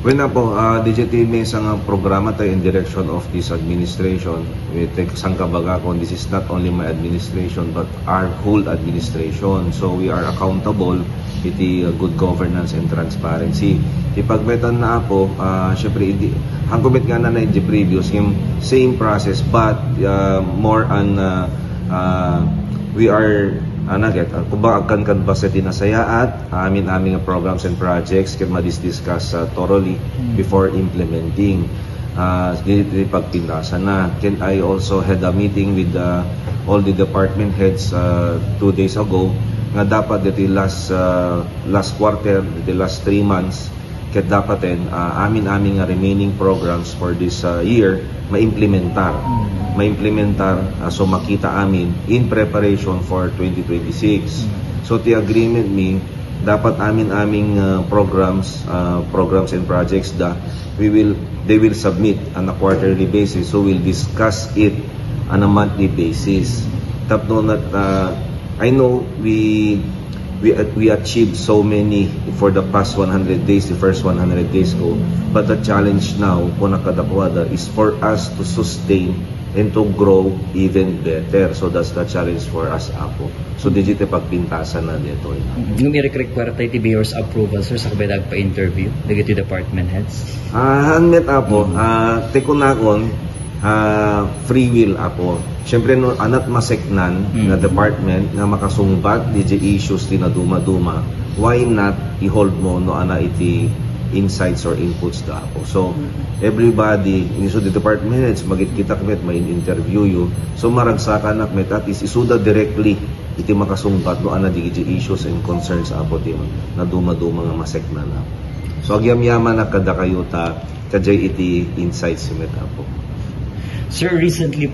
When po, DJT may isang programa tayo in direction of this administration. We take sangkabaga ko, this is not only my administration but our whole administration. So we are accountable with the good governance and transparency. Ipagmetan na ako, syempre, ang commit nga na in the previous, yung same process but more on, we are kung ba akan kan ba sa dinasaya at aming programs and projects can madiscuss thoroughly before implementing. Dito pagpintasan na. Can I also had a meeting with all the department heads 2 days ago nga dapat dito last quarter, the last 3 months ket dapaten aming remaining programs for this year maimplementar so makita amin in preparation for 2026. So the agreement dapat aming programs and projects they will submit on a quarterly basis, so we'll discuss it on a monthly basis. Tapno that I know we achieved so many for the past 100 days, the first 100 days ko. But the challenge now, kung nakadakwada, is for us to sustain and to grow even better. So that's the challenge for us, Apo. So digit pagpintasan na dito. Nung i-require tayo ti Mayor's approval, sir, sa kabilang pa-interview, digit department heads? Hanmet, Apo. Tekunakon, free will ako. Siyempre, no, anat maseknan na department na makasungbat DJ issues na duma-duma, why not i-hold mo no ana iti insights or inputs da ako. So, everybody, iniso the department heads, magkita kmet, may interview you. So, maragsakan na kmet at is isuda directly iti makasungbat no ana DJ issues and concerns ako ti na duma-duma nga maseknan ako. So, agyam-yaman na kada kayo ta, kajay iti insights met ako. Sir, recently